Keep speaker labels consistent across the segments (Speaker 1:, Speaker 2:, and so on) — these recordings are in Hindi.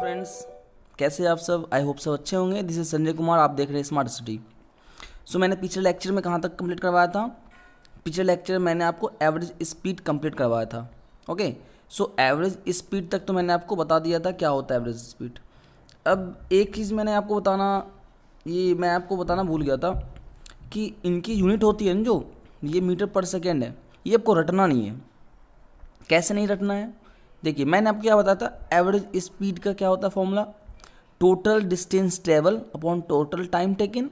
Speaker 1: फ्रेंड्स, कैसे आप सब? आई होप सब अच्छे होंगे। दिस इज संजय कुमार, आप देख रहे हैं स्मार्ट सिटी। मैंने पिछले लेक्चर में कहाँ तक कंप्लीट करवाया था? पिछले लेक्चर मैंने आपको एवरेज स्पीड कंप्लीट करवाया था। ओके, एवरेज स्पीड तक तो मैंने आपको बता दिया था क्या होता है एवरेज स्पीड। अब एक चीज़ मैं आपको बताना भूल गया था कि इनकी यूनिट होती है ना, जो ये मीटर पर सेकेंड है, ये आपको रटना नहीं है। कैसे नहीं रटना है? देखिए, मैंने आपको क्या बताया था, एवरेज स्पीड का क्या होता है formula, total distance travel upon total time taken,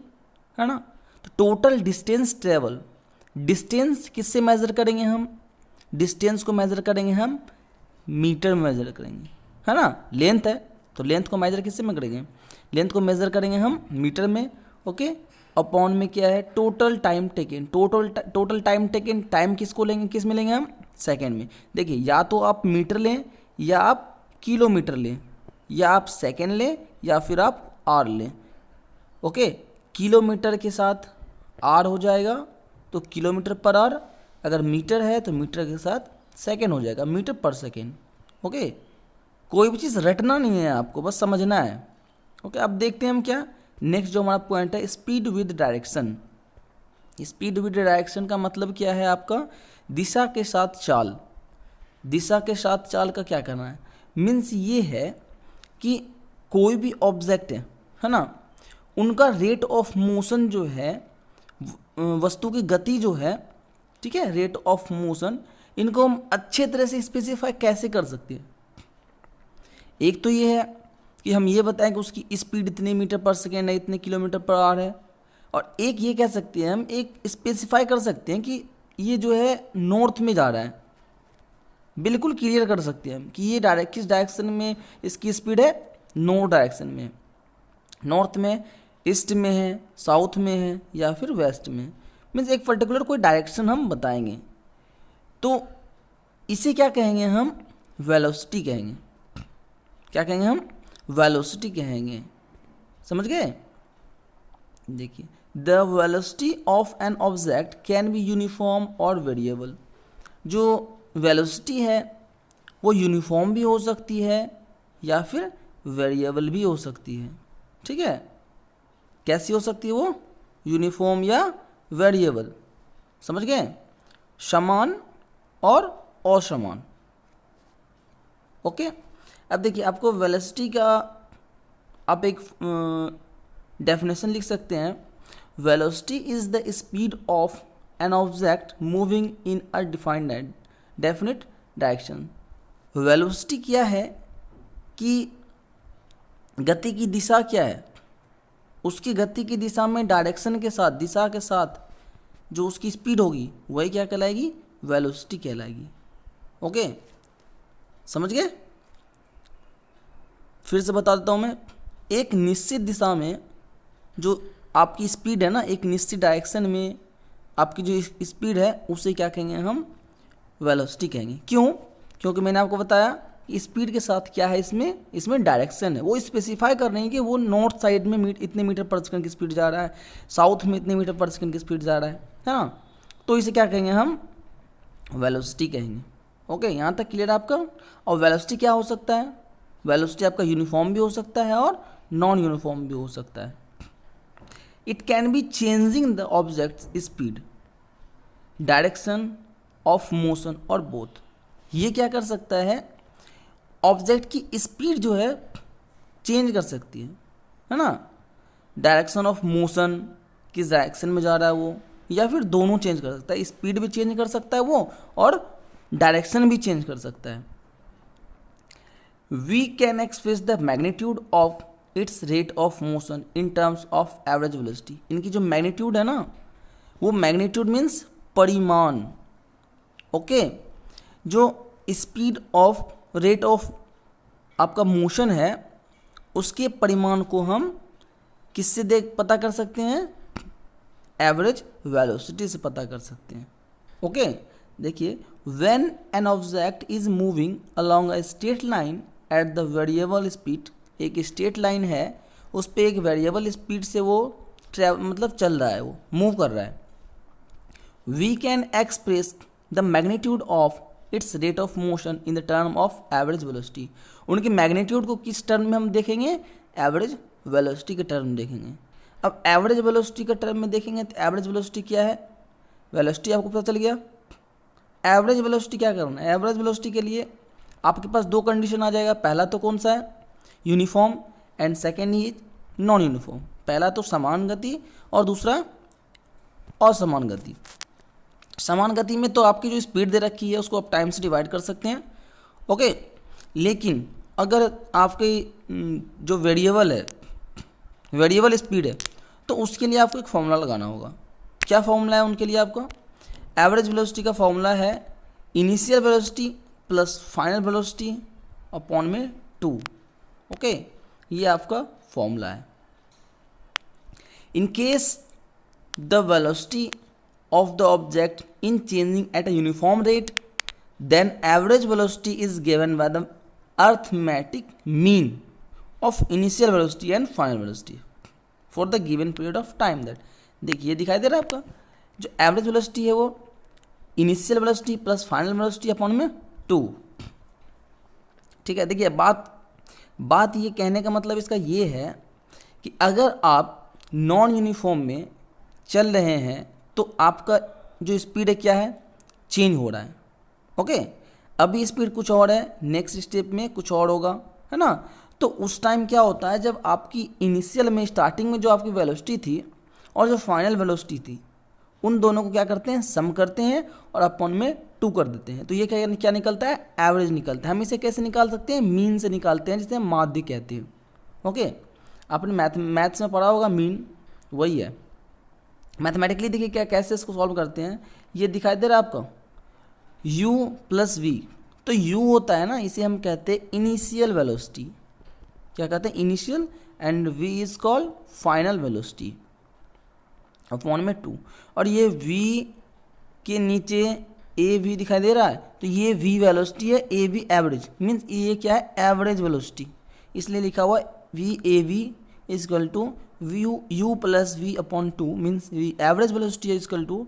Speaker 1: है ना। तो टोटल डिस्टेंस ट्रेवल, डिस्टेंस किससे मेज़र करेंगे हम? डिस्टेंस को मेज़र करेंगे हम मीटर में मेज़र करेंगे, है ना। लेंथ है तो लेंथ को मेज़र किससे में करेंगे? लेंथ को मेज़र करेंगे हम मीटर में। ओके, अपॉन में क्या है? Total time taken. Total time taken, time किसको लेंगे, किस में लेंगे हम? सेकेंड में। देखिए, या तो आप मीटर लें, या आप किलोमीटर लें, या आप सेकेंड लें, या फिर आप आर लें। ओके, किलोमीटर के साथ आर हो जाएगा तो किलोमीटर पर आर, अगर मीटर है तो मीटर के साथ सेकेंड हो जाएगा, मीटर पर सेकेंड। ओके, कोई भी चीज़ रटना नहीं है आपको, बस समझना है। ओके, अब देखते हैं हम क्या नेक्स्ट जो हमारा पॉइंट है, speed with direction. Speed with direction का मतलब क्या है आपका? दिशा के साथ चाल। दिशा के साथ चाल का क्या करना है? मीन्स ये है कि कोई भी ऑब्जेक्ट है ना, उनका रेट ऑफ मोशन जो है, वस्तु की गति जो है, ठीक है, रेट ऑफ मोशन, इनको हम अच्छे तरह से स्पेसिफाई कैसे कर सकते हैं? एक तो ये है कि हम ये बताएं कि उसकी स्पीड इतने मीटर पर सेकेंड है, इतने किलोमीटर पर आवर है। और एक ये कह सकते हैं, हम एक स्पेसिफाई कर सकते हैं कि ये जो है नॉर्थ में जा रहा है। बिल्कुल क्लियर कर सकते हैं हम कि ये किस डायरेक्शन में इसकी स्पीड है? नॉर्थ डायरेक्शन में, नॉर्थ में, ईस्ट में है, साउथ में है, या फिर वेस्ट में। मीन्स एक पर्टिकुलर कोई डायरेक्शन हम बताएंगे, तो इसे क्या कहेंगे हम? वेलोसिटी कहेंगे। क्या कहेंगे हम? वेलोसिटी कहेंगे। समझ गए? देखिए, the velocity of an object can be uniform और वेरिएबल। जो वेलोसिटी है वो यूनिफॉर्म भी हो सकती है या फिर वेरिएबल भी हो सकती है। ठीक है, कैसी हो सकती है वो? यूनिफॉर्म या वेरिएबल। समझ गए? समान और असमान। ओके, अब देखिए, आपको वेलोसिटी का आप एक डेफिनेशन लिख सकते हैं। Velocity is the speed of an object moving in a defined definite direction. Velocity क्या है कि गति की दिशा क्या है, उसकी गति की दिशा में डायरेक्शन के साथ, दिशा के साथ जो उसकी स्पीड होगी वही क्या कहलाएगी? वेलोसिटी कहलाएगी। ओके, समझ गए? फिर से बता देता हूँ मैं। एक निश्चित दिशा में जो आपकी स्पीड है ना, एक निश्चित डायरेक्शन में आपकी जो स्पीड है, उसे क्या कहेंगे हम? वेलोसिटी कहेंगे। क्यों? क्योंकि मैंने आपको बताया कि स्पीड के साथ क्या है, इसमें डायरेक्शन है। वो स्पेसिफाई कर रहे हैं कि वो नॉर्थ साइड में इतने मीटर पर सेकंड की स्पीड जा रहा है, साउथ में इतने मीटर पर सेकंड की स्पीड जा रहा है ना। तो इसे क्या कहेंगे हम? वेलोसिटी कहेंगे। ओके, यहाँ तक क्लियर आपका? और वेलोसिटी क्या हो सकता है? वेलोसिटी आपका यूनिफॉर्म भी हो सकता है और नॉन यूनिफॉर्म भी हो सकता है। It can be changing the object speed, direction of motion और बोथ। ये क्या कर सकता है? ऑब्जेक्ट की स्पीड जो है चेंज कर सकती है ना। डायरेक्शन ऑफ मोशन, किस डायरेक्शन में जा रहा है वो, या फिर दोनों चेंज कर सकता है। स्पीड भी चेंज कर सकता है वो, और डायरेक्शन भी चेंज कर सकता है। We can express the magnitude of its rate of motion in terms of average velocity. इनकी जो मैग्नीट्यूड है ना, वो मैग्नीट्यूड मीन्स परिमाण। ओके, जो स्पीड ऑफ रेट ऑफ आपका मोशन है, उसके परिमाण को हम किससे पता कर सकते हैं? एवरेज वेलोसिटी से पता कर सकते हैं। ओके, देखिए, when an object is moving along a straight line at the variable speed, एक स्ट्रेट लाइन है, उस पर एक वेरिएबल स्पीड से वो मतलब चल रहा है, वो मूव कर रहा है। We can express the magnitude of its rate of motion in the term of average velocity. उनके मैग्नीट्यूड को किस टर्म में हम देखेंगे, एवरेज वेलोसिटी के टर्म में देखेंगे। अब एवरेज वेलोसिटी के टर्म में देखेंगे तो एवरेज वेलोसिटी क्या है, वेलोसिटी आपको पता चल गया। एवरेज वेलोसिटी क्या करना है, एवरेज वेलोसिटी के लिए आपके पास दो कंडीशन आ जाएगा। पहला तो कौन सा है, uniform, and second is non uniform. पहला तो समान गति और दूसरा असमान गति। समान गति में तो आपकी जो स्पीड दे रखी है उसको आप टाइम से डिवाइड कर सकते हैं, ओके। लेकिन अगर आपकी जो वेरिएबल है, वेरिएबल स्पीड है, तो उसके लिए आपको एक फॉर्मूला लगाना होगा। क्या फॉर्मूला है उनके लिए आपका, एवरेज वेलोसिटी का फॉर्मूला है initial velocity plus final velocity upon में 2, ओके। ये आपका फॉर्मूला है। In case the velocity of the object in changing at a uniform rate, then average velocity is given by the arithmetic mean of initial velocity and final velocity for the given period of time that। देखिए दिखाई दे रहा है आपका जो एवरेज वेलोसिटी है वो initial velocity plus final velocity upon में 2, ठीक है। देखिए बात ये कहने का मतलब इसका ये है कि अगर आप नॉन यूनिफॉर्म में चल रहे हैं तो आपका जो स्पीड है क्या है, चेंज हो रहा है, ओके। अभी स्पीड कुछ और है, नेक्स्ट स्टेप में कुछ और होगा, है ना। तो उस टाइम क्या होता है, जब आपकी इनिशियल में स्टार्टिंग में जो आपकी वेलोसिटी थी और जो फाइनल वेलोसिटी थी, उन दोनों को क्या करते हैं, सम करते हैं और अपॉन में 2 कर देते हैं। तो ये क्या निकलता है, एवरेज निकलता है। हम इसे कैसे निकाल सकते हैं, मीन से निकालते हैं, जिसे हम माध्य कहते हैं, ओके। आपने मैथ्स में पढ़ा होगा, मीन वही है। मैथमेटिकली देखिए क्या कैसे इसको सॉल्व करते हैं, ये दिखाई दे रहा है आपको u प्लस वी। तो u होता है ना, इसे हम कहते हैं इनिशियल वेलोसिटी, क्या कहते हैं, initial, and v is called final velocity upon में 2। और ये v के नीचे ए वी दिखाई दे रहा है, तो ये v वेलोसिटी है, ए वी एवरेज, मीन्स ये क्या है, एवरेज वेलोसिटी, इसलिए लिखा हुआ है v A V is equal to u plus v upon 2, means average velocity is equal to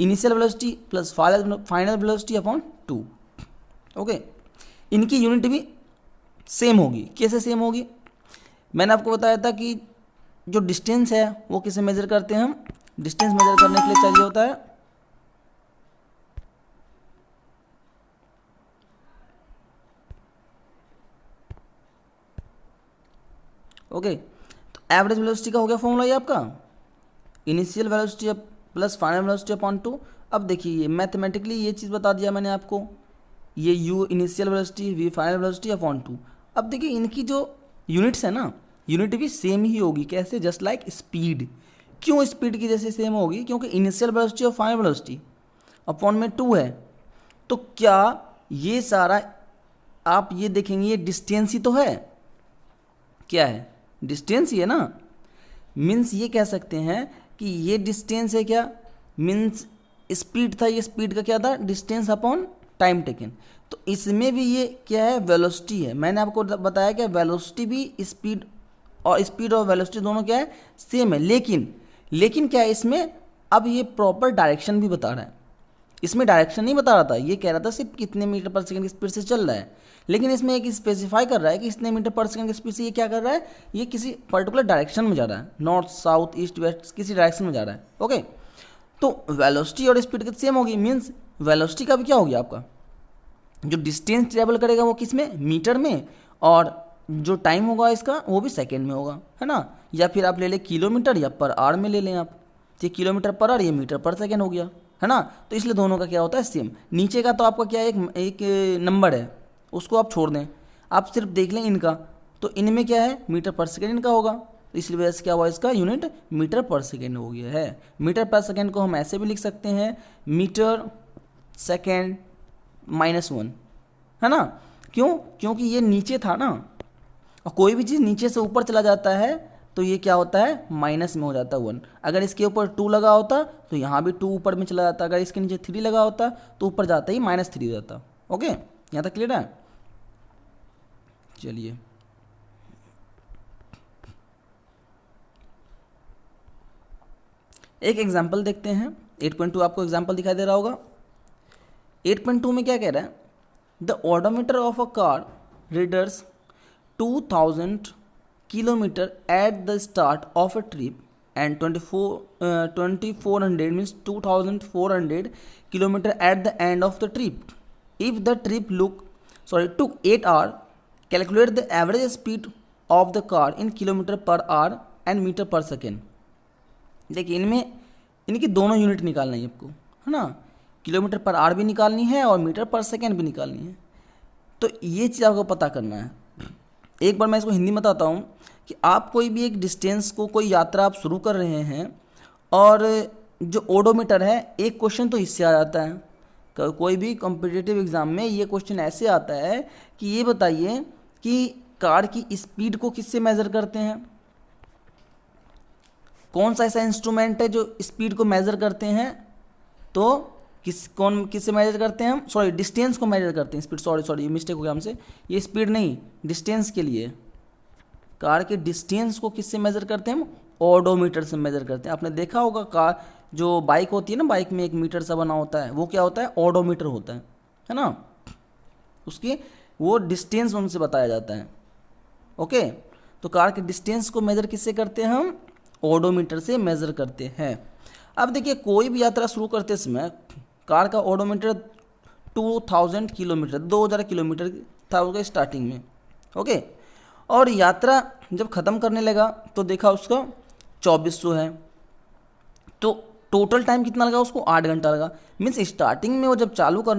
Speaker 1: initial velocity plus final velocity upon 2, okay. इनकी यूनिट भी सेम होगी। कैसे सेम होगी, मैंने आपको बताया था कि जो डिस्टेंस है वो किसे मेजर करते हैं हम, डिस्टेंस मेजर करने के लिए चाहिए होता है ओके। तो एवरेज वेलोसिटी का हो गया फॉर्मूला ये आपका, initial velocity plus final velocity upon 2। अब देखिए मैथमेटिकली ये चीज़ बता दिया मैंने आपको, ये u initial velocity, v final velocity upon 2। अब देखिए इनकी जो यूनिट्स है ना, यूनिट भी सेम ही होगी। कैसे, जस्ट लाइक स्पीड। क्यों स्पीड की जैसे सेम होगी, क्योंकि इनिशियल वेलोसिटी और फाइनल वेलोसिटी अपॉन में 2 है। तो क्या ये सारा आप ये देखेंगे, ये डिस्टेंस ही तो है, क्या है, डिस्टेंस ही है ना। मीन्स ये कह सकते हैं कि ये डिस्टेंस है, क्या मीन्स स्पीड था, ये स्पीड का क्या था, डिस्टेंस अपॉन टाइम टेकन। तो इसमें भी ये क्या है, वेलोसिटी है। मैंने आपको बताया कि वेलोसिटी भी स्पीड और वेलोसिटी दोनों क्या है, सेम है। लेकिन क्या है इसमें, अब ये प्रॉपर डायरेक्शन भी बता रहा है। इसमें डायरेक्शन नहीं बता रहा था, ये कह रहा था सिर्फ कितने मीटर पर सेकंड की स्पीड से चल रहा है। लेकिन इसमें एक स्पेसिफाई कर रहा है कि इतने मीटर पर सेकंड की स्पीड से ये क्या कर रहा है, ये किसी पर्टिकुलर डायरेक्शन में जा रहा है, नॉर्थ साउथ ईस्ट वेस्ट किसी डायरेक्शन में जा रहा है, ओके। तो वेलोसिटी और स्पीड का सेम होगी, मीन्स वेलोसिटी का भी क्या हो गया आपका, जो डिस्टेंस ट्रेवल करेगा वो किस में, मीटर में, और जो टाइम होगा इसका वो भी सेकेंड में होगा, है ना। या फिर आप ले लें किलोमीटर या पर आवर में ले लें आप, ये किलोमीटर पर आवर, ये मीटर पर सेकेंड हो गया, है ना। तो इसलिए दोनों का क्या होता है, सेम। नीचे का तो आपका क्या एक नंबर है, उसको आप छोड़ दें, आप सिर्फ देख लें इनका, तो इनमें क्या है, मीटर पर सेकेंड इनका होगा। तो इसलिए वजह से क्या हुआ, इसका यूनिट मीटर पर सेकेंड हो गया है। मीटर पर सेकेंड को हम ऐसे भी लिख सकते हैं, मीटर सेकेंड -1, है ना। क्यों, क्योंकि ये नीचे था ना, और कोई भी चीज़ नीचे से ऊपर चला जाता है तो ये क्या होता है, माइनस में हो जाता है 1। अगर इसके ऊपर 2 लगा होता तो यहाँ भी 2 ऊपर में चला जाता, अगर इसके नीचे 3 लगा होता तो ऊपर जाता ही -3 हो जाता, ओके। यहाँ तक क्लियर है। चलिए एक एग्जाम्पल देखते हैं। 8.2 आपको एग्जाम्पल दिखाई दे रहा होगा। 8.2 में क्या कह रहा है, the odometer of a car readers 2000 kilometre at the start of a trip and 2400 means 2400 kilometre at the end of the trip. If the trip took 8 hours, calculate the average speed of the car in kilometre per hour and metre per second. देखिए इनमें इनकी दोनों यूनिट निकालना है आपको, है ना, किलोमीटर पर आवर भी निकालनी है और मीटर पर सेकेंड भी निकालनी है. तो ये चीज़ आपको पता करना है. एक बार मैं इसको हिंदी में बताता हूँ कि आप कोई भी एक डिस्टेंस को, कोई यात्रा आप शुरू कर रहे हैं और जो ओडोमीटर है, एक क्वेश्चन तो इससे आ जाता है. कोई भी कॉम्पिटिटिव एग्ज़ाम में ये क्वेश्चन ऐसे आता है कि ये बताइए कि कार की स्पीड को किससे मेज़र करते हैं, कौन सा ऐसा इंस्ट्रूमेंट है जो स्पीड को मेज़र करते हैं. तो किससे मेजर करते हैं हम, सॉरी डिस्टेंस को मेजर करते हैं. स्पीड, सॉरी मिस्टेक हो गया हमसे, ये स्पीड नहीं, डिस्टेंस के लिए कार के डिस्टेंस को किससे मेजर करते हैं हम, ओडोमीटर से मेजर करते हैं. आपने देखा होगा कार जो बाइक होती है ना, बाइक में एक मीटर सा बना होता है, वो क्या होता है, ओडोमीटर होता है ना. उसकी वो डिस्टेंस उनसे बताया जाता है. ओके, तो कार के डिस्टेंस को मेजर किससे करते हैं हम, ओडोमीटर से मेजर करते हैं. अब देखिए कोई भी यात्रा शुरू करते समय कार का ओडोमीटर 2000 किलोमीटर 2000 किलोमीटर था उसका स्टार्टिंग में. ओके, और यात्रा जब ख़त्म करने लगा तो देखा उसका 2400 है. तो टोटल टाइम कितना लगा उसको, 8 घंटा लगा. मीन्स स्टार्टिंग में वो जब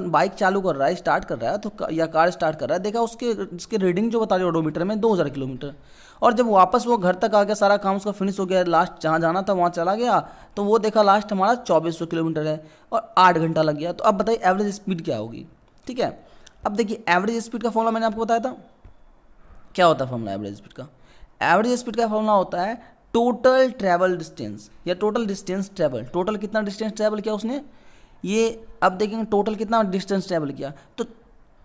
Speaker 1: बाइक चालू कर रहा है, स्टार्ट कर रहा है, तो या कार स्टार्ट कर रहा है, देखा उसके रीडिंग जो बता रही है ओडोमीटर में 2000 किलोमीटर. और जब वापस वो घर तक आ गया, सारा काम उसका फिनिश हो गया, लास्ट जहाँ जाना था वहाँ चला गया, तो वो देखा लास्ट हमारा 2400 किलोमीटर है और 8 घंटा लग गया. तो अब बताइए एवरेज स्पीड क्या होगी. ठीक है, अब देखिए एवरेज स्पीड का फॉर्मूला मैंने आपको बताया था. क्या होता है फॉर्मूला एवरेज स्पीड का, एवरेज स्पीड का फॉर्मूला होता है टोटल ट्रैवल डिस्टेंस या टोटल डिस्टेंस ट्रैवल. टोटल कितना डिस्टेंस ट्रैवल किया उसने, ये अब देखेंगे टोटल कितना डिस्टेंस ट्रैवल किया. तो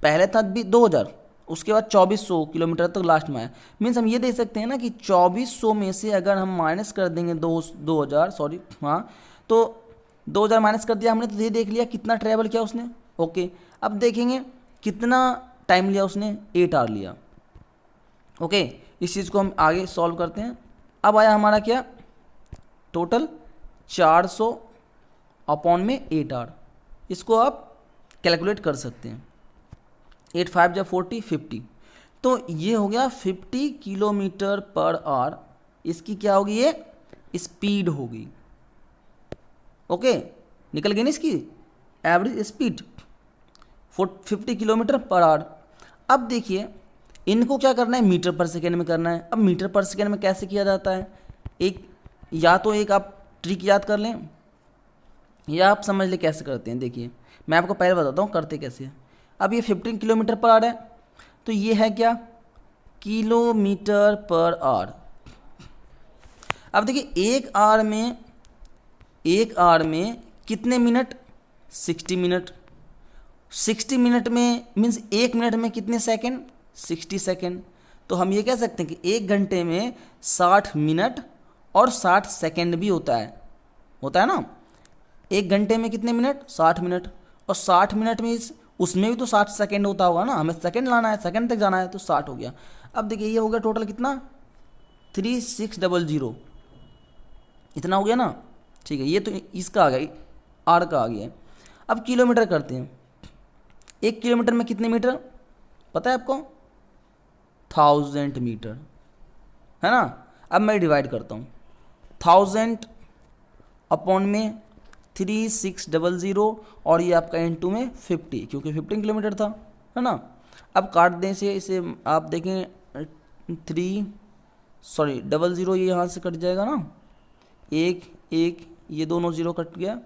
Speaker 1: पहले था भी 2000, उसके बाद 2400 किलोमीटर तक लास्ट में आया. मीन्स हम ये देख सकते हैं ना कि 2400 में से अगर हम माइनस कर देंगे 2000, सॉरी हाँ, तो 2000 माइनस कर दिया हमने, तो ये देख लिया कितना ट्रैवल किया उसने. ओके, अब देखेंगे कितना टाइम लिया उसने, 8 आवर लिया. ओके, इस चीज़ को हम आगे सॉल्व करते हैं. अब आया हमारा क्या, टोटल 400 अपॉन में 8 आवर. इसको आप कैलकुलेट कर सकते हैं. 8 5 जब 40 50, तो ये हो गया 50 किलोमीटर पर आवर. इसकी क्या होगी, ये स्पीड होगी. ओके, निकल गई ना इसकी average speed 50 kilometre per our. अब देखिए इनको क्या करना है, मीटर पर सेकेंड में करना है. अब मीटर पर सेकेंड में कैसे किया जाता है, या तो एक आप ट्रिक याद कर लें या आप समझ लें कैसे करते हैं. देखिए मैं आपको पहले बताता हूँ करते कैसे हैं. अब ये 15 किलोमीटर पर आवर है, तो ये है क्या, किलोमीटर पर आवर. अब देखिए एक आवर में कितने मिनट, 60 मिनट. 60 मिनट में मीन्स एक मिनट में कितने सेकंड, 60 सेकंड. तो हम ये कह सकते हैं कि एक घंटे में 60 मिनट और 60 सेकंड भी होता है ना. एक घंटे में कितने मिनट, 60 मिनट, और 60 मिनट में उसमें भी तो 60 सेकंड होता होगा ना, हमें सेकंड लाना है, सेकंड तक जाना है, तो 60 हो गया. अब देखिए ये हो गया टोटल कितना, 3600, इतना हो गया ना. ठीक है, ये तो इसका आ गया, आर का आ गया. अब किलोमीटर करते हैं. 1 किलोमीटर में कितने मीटर पता है आपको, 1000 मीटर, है ना. अब मैं डिवाइड करता हूँ, 1000 अपॉन में 3600 और ये आपका इनटू में 50, क्योंकि 15 किलोमीटर था, है ना. अब काट दें इसे आप देखें 00, ये यहाँ से कट जाएगा ना, 1 ये दोनों 0 कट गया.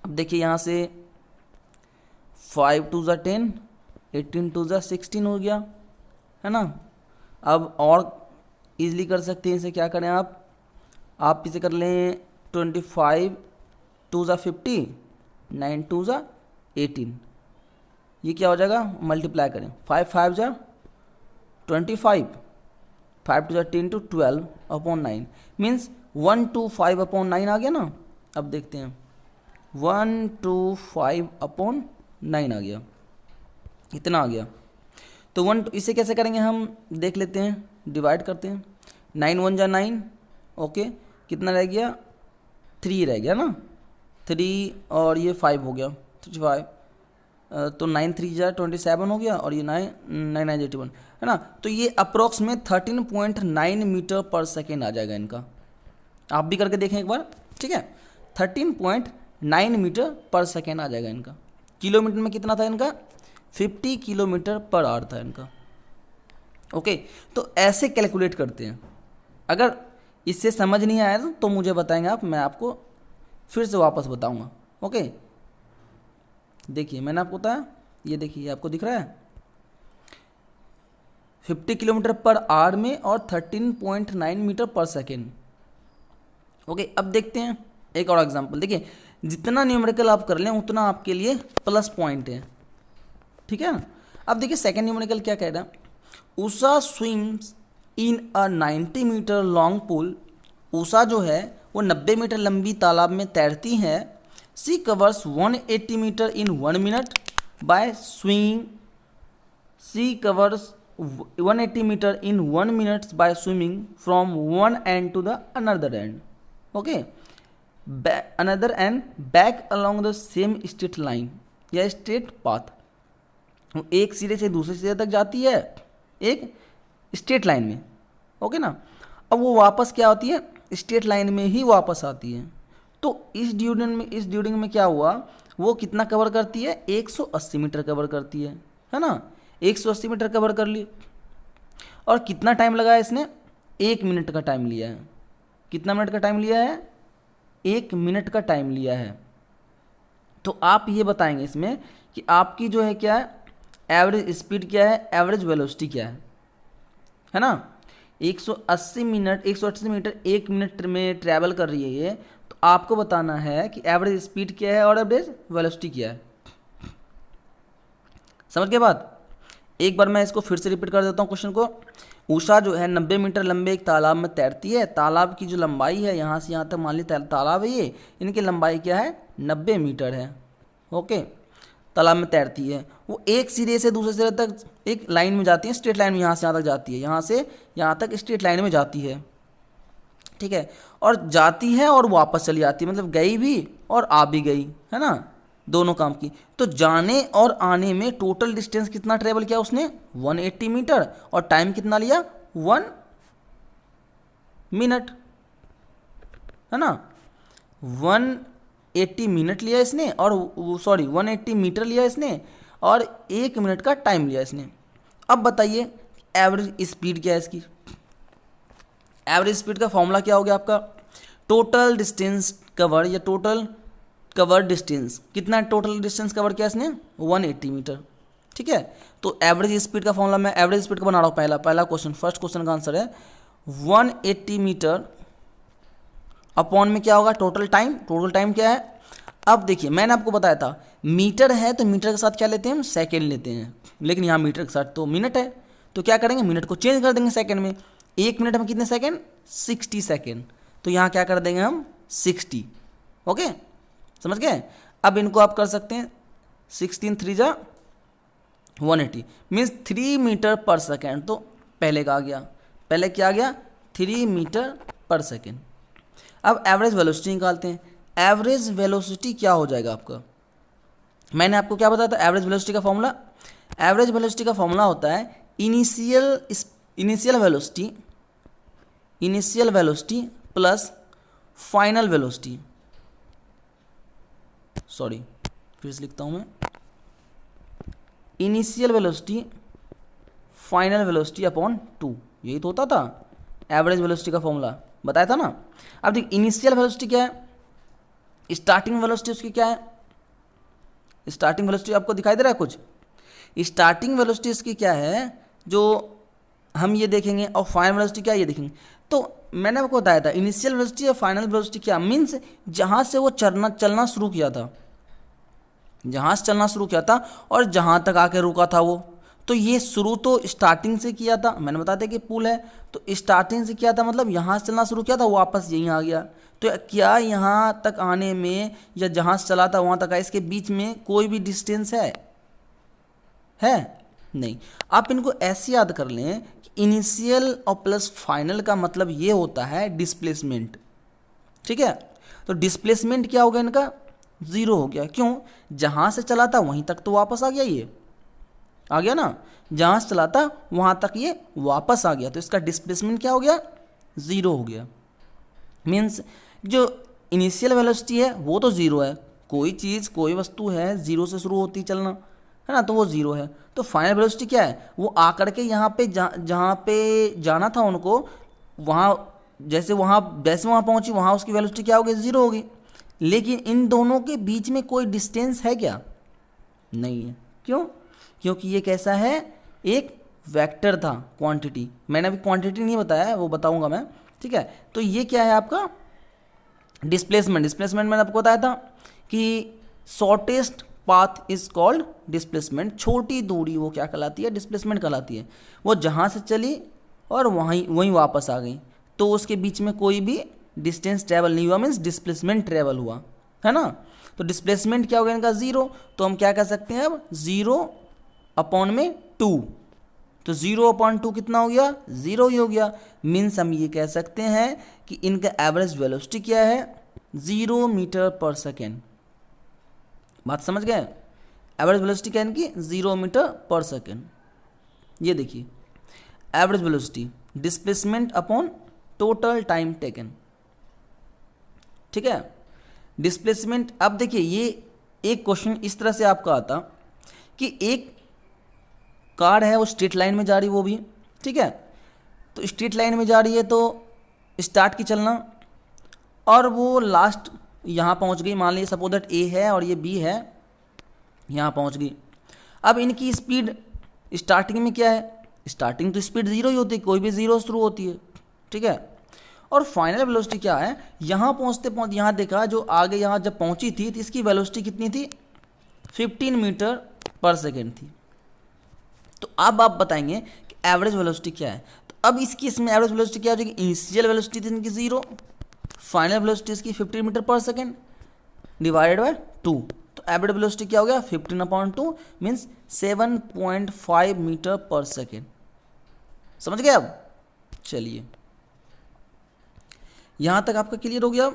Speaker 1: अब देखिए यहाँ से 5 2 10, 18 2 16 हो गया, है ना. अब और इजीली कर सकते हैं, इसे क्या करें आप इसे कर लें 25 2 50, 9 2 18. ये क्या हो जाएगा, मल्टीप्लाई करें, 5 5 25, 5 2 10 to 12 अपॉन 9, मीन्स 125 अपॉन 9 आ गया ना. अब देखते हैं 125 अपॉन 9 आ गया, इतना आ गया। तो इसे कैसे करेंगे हम देख लेते हैं, डिवाइड करते हैं। 9 1 जा 9, ओके, कितना रह गया, 3 रह गया ना, 3 और ये 5 हो गया, 35, तो 9 3 जा 27 हो गया, और ये 9 9 9 81 है ना। तो ये अप्रोक्स में 13.9 मीटर पर सेकेंड आ जाएगा इनका। आप भी करके देखें एक बार, ठीक है। 13.9 मीटर पर सेकेंड आ जाएगा इनका। किलोमीटर में कितना था इनका, 50 किलोमीटर पर आवर था इनका। ओके, तो ऐसे कैलकुलेट करते हैं। अगर इससे समझ नहीं आया तो मुझे बताएंगे आप, मैं आपको फिर से वापस बताऊंगा। ओके, देखिए मैंने आपको बताया, ये देखिए आपको दिख रहा है 50 किलोमीटर पर आवर में और 13.9 मीटर पर सेकेंड। ओके, अब देखते हैं एक और एग्जांपल। देखिए जितना न्यूमेरिकल आप कर लें उतना आपके लिए प्लस पॉइंट है, ठीक है ना। अब देखिए सेकेंड न्यूमेरिकल क्या कह रहा है, Usha swims in a 90 metre long pool. Usha जो है वो 90 मीटर लंबी तालाब में तैरती है। She covers 180 metre in 1 minute by swimming. She covers 180 metre in 1 minute by swimming from one end to the another end. Okay, another end back along the same straight line या स्ट्रेट पाथ। एक सिरे से दूसरे सिरे तक जाती है एक स्ट्रेट लाइन में, ओके ना। अब वो वापस क्या होती है, स्ट्रेट लाइन में ही वापस आती है। तो इस ड्यूरिंग में क्या हुआ, वो कितना कवर करती है, 180 मीटर कवर करती है ना। 180 मीटर कवर कर ली, और कितना टाइम लगा है इसने, 1 मिनट का टाइम लिया है। कितना मिनट का टाइम लिया है, 1 मिनट का टाइम लिया है। तो आप ये बताएंगे इसमें कि आपकी जो है क्या है, एवरेज स्पीड क्या है, एवरेज वेलोसिटी क्या है ना। 180 मीटर 1 मिनट में ट्रैवल कर रही है ये, तो आपको बताना है कि एवरेज स्पीड क्या है और एवरेज वेलोसिटी क्या है। समझ गए बात। एक बार मैं इसको फिर से रिपीट कर देता हूँ क्वेश्चन को। उषा जो है 90 मीटर लंबे एक तालाब में तैरती है। तालाब की जो लंबाई है यहाँ से यहाँ तक, मान ली तालाब है ये, इनकी लंबाई क्या है, 90 मीटर है। ओके, तालाब में तैरती है, वो एक सिरे से दूसरे सिरे तक एक लाइन में जाती है, स्ट्रेट लाइन में यहाँ से यहाँ तक जाती है, यहाँ से यहाँ तक स्ट्रेट लाइन में जाती है, ठीक है। और जाती है और वापस चली जाती है, मतलब गई भी और आ भी गई, है ना, दोनों काम की। तो जाने और आने में टोटल डिस्टेंस कितना ट्रेवल किया उसने, 180 मीटर, और टाइम कितना लिया, 1 मिनट, है ना। 180 मिनट लिया इसने, और 180 मीटर लिया इसने, और 1 मिनट का टाइम लिया इसने। अब बताइए एवरेज स्पीड क्या है इसकी। एवरेज स्पीड का फॉर्मूला क्या हो गया आपका, टोटल डिस्टेंस कवर या टोटल कवर डिस्टेंस। कितना टोटल डिस्टेंस कवर किया इसने, 180 मीटर, ठीक है। तो एवरेज स्पीड का फॉर्मूला मैं एवरेज स्पीड का बना रहा हूँ। पहला क्वेश्चन, फर्स्ट क्वेश्चन का आंसर है 180 मीटर अपॉन में क्या होगा, टोटल टाइम। टोटल टाइम क्या है, अब देखिए मैंने आपको बताया था मीटर है तो मीटर के साथ क्या लेते हैं हम, सेकेंड लेते हैं, लेकिन यहाँ मीटर के साथ तो मिनट है, तो क्या करेंगे, मिनट को चेंज कर देंगे सेकेंड में। 1 मिनट में कितने सेकेंड, 60 सेकेंड, तो यहाँ क्या कर देंगे हम, 60। ओके, समझ गए। अब इनको आप कर सकते हैं 16 3 जा 180, मीन्स 3 मीटर पर सेकेंड। तो पहले का आ गया, पहले क्या आ गया, 3 मीटर पर सेकेंड। अब एवरेज वेलोसिटी निकालते हैं। एवरेज वेलोसिटी क्या हो जाएगा आपका, मैंने आपको क्या बताया था एवरेज वेलोसिटी का फॉर्मूला। एवरेज वेलोसिटी का फॉर्मूला होता है initial velocity plus final velocity. Sorry, फिर से लिखता हूं मैं, initial velocity final velocity upon 2, यही तो होता था एवरेज वेलोसिटी का फॉर्मूला, बताया था ना। अब देखिए इनिशियल वेलोसिटी क्या है, स्टार्टिंग वेलोसिटी उसकी क्या है, स्टार्टिंग वेलोसिटी आपको दिखाई दे रहा है कुछ, स्टार्टिंग वेलोसिटी इसकी क्या है जो हम ये देखेंगे, और फाइनल वेलोसिटी क्या है ये देखेंगे। तो मैंने आपको बताया था इनिशियल वेलोसिटी और फाइनल वेलोसिटी क्या मीन्स, जहाँ से वो चलना शुरू किया था, जहाँ से चलना शुरू किया था और जहाँ तक आके रुका था वो, तो तो ये शुरू तो स्टार्टिंग से किया था, मैंने बता दिया कि पुल है तो स्टार्टिंग से किया था, मतलब यहाँ से चलना शुरू किया था, वापस यहीं आ गया। तो क्या यहाँ तक आने में या जहाँ से चला था वहाँ तक आए, इसके बीच में कोई भी डिस्टेंस है नहीं। आप इनको ऐसे याद कर लें कि इनिशियल और प्लस फाइनल का मतलब ये होता है डिस्प्लेसमेंट। ठीक है, तो डिस्प्लेसमेंट क्या हो गया इनका, ज़ीरो हो गया। क्यों, जहाँ से चला था वहीं तक तो वापस आ गया, ये आ गया ना, जहाँ से चला था वहाँ तक ये वापस आ गया, तो इसका डिस्प्लेसमेंट क्या हो गया, ज़ीरो हो गया। मीन्स जो इनिशियल वेलोसिटी है वो तो ज़ीरो है, कोई चीज़ कोई वस्तु है ज़ीरो से शुरू होती चलना, है ना, तो वो ज़ीरो है। तो फाइनल वेलोसिटी क्या है, वो आकर के यहाँ पे जहाँ पे जाना था उनको, वहाँ जैसे वहाँ पहुँची वहाँ उसकी वेलोसिटी क्या होगी, ज़ीरो होगी। लेकिन इन दोनों के बीच में कोई डिस्टेंस है क्या, नहीं है। क्यों, क्योंकि ये कैसा है, एक वेक्टर था, क्वांटिटी। मैंने अभी क्वांटिटी नहीं बताया है, वो बताऊंगा मैं। ठीक है, तो ये क्या है आपका डिस्प्लेसमेंट मैंने आपको बताया था कि shortest path is called displacement. छोटी दूरी वो क्या कहलाती है, डिस्प्लेसमेंट कहलाती है। वो जहाँ से चली और वहीं वापस आ गई, तो उसके बीच में कोई भी डिस्टेंस ट्रेवल नहीं हुआ, मीन्स डिस्प्लेसमेंट ट्रेवल हुआ, है ना। तो डिस्प्लेसमेंट क्या हो गया इनका, ज़ीरो। तो हम क्या कह सकते हैं अब, ज़ीरो अपॉन में टू, तो 0/2 कितना हो गया, ज़ीरो ही हो गया। मीन्स हम ये कह सकते हैं कि इनका एवरेज वेलोसिटी क्या है, 0 मीटर पर सेकेंड। बात समझ गए, एवरेज वेलोसिटी क्या है इनकी, 0 मीटर पर सेकेंड। ये देखिए average velocity displacement upon total time taken. ठीक है, डिस्प्लेसमेंट। अब देखिए ये एक क्वेश्चन इस तरह से आपका आता कि एक कार है वो स्ट्रेट लाइन में जा रही, वो भी ठीक है, तो स्ट्रेट लाइन में जा रही है तो स्टार्ट की चलना, और वो लास्ट यहाँ पहुँच गई, मान लीजिए सपोज दैट ए है और ये बी है, यहाँ पहुँच गई। अब इनकी स्पीड स्टार्टिंग में क्या है, स्टार्टिंग तो स्पीड ज़ीरो ही होती है, कोई भी ज़ीरो शुरू होती है। ठीक है, और फाइनल वेलोसिटी क्या है, यहाँ पहुँचते यहाँ देखा जो आगे यहाँ जब पहुँची थी तो इसकी वेलोसिटी कितनी थी, 15 मीटर पर सेकेंड थी। तो अब आप बताएंगे कि एवरेज वेलोसिटी क्या है। तो अब इसकी इसमें एवरेज वेलोसिटी क्या हो जाएगी, इनिशियल वेलोसिटी थी इनकी 0, फाइनल वेलोसिटी इसकी 15 metre per second divided by 2, तो एवरेज वेलोसिटी क्या हो गया, 15/2 मीन्स 7.5 मीटर पर सेकेंड। समझ गए अब, चलिए यहाँ तक आपका क्लियर हो गया,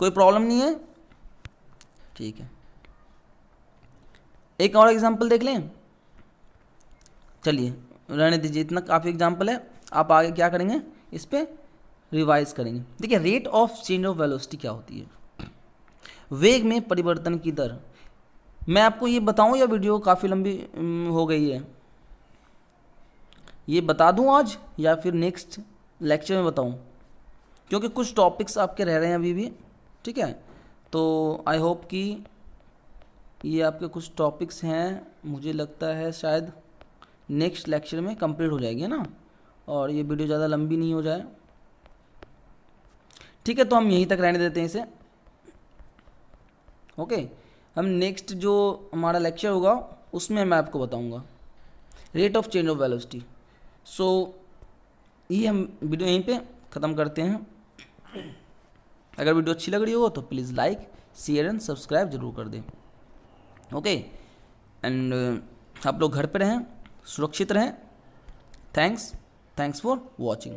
Speaker 1: कोई प्रॉब्लम नहीं है। ठीक है, एक और एग्जांपल देख लें, चलिए रहने दीजिए, इतना काफ़ी एग्जांपल है। आप आगे क्या करेंगे, इस पर रिवाइज करेंगे। देखिए rate of change of velocity क्या होती है, वेग में परिवर्तन की दर। मैं आपको ये बताऊं या वीडियो काफ़ी लंबी हो गई है, ये बता दूं आज या फिर नेक्स्ट लेक्चर में बताऊं, क्योंकि कुछ टॉपिक्स आपके रह रहे हैं अभी भी। ठीक है, तो आई होप कि ये आपके कुछ टॉपिक्स हैं, मुझे लगता है शायद नेक्स्ट लेक्चर में कंप्लीट हो जाएगी, है ना, और ये वीडियो ज़्यादा लंबी नहीं हो जाए। ठीक है, तो हम यहीं तक रहने देते हैं इसे। ओके, हम नेक्स्ट जो हमारा लेक्चर होगा उसमें मैं आपको बताऊंगा rate of change of velocity. So ये हम वीडियो यहीं पे ख़त्म करते हैं। अगर वीडियो अच्छी लग रही हो तो please like share and subscribe जरूर कर दें। ओके, एंड आप लोग घर पे रहें, सुरक्षित रहें। Thanks for watching.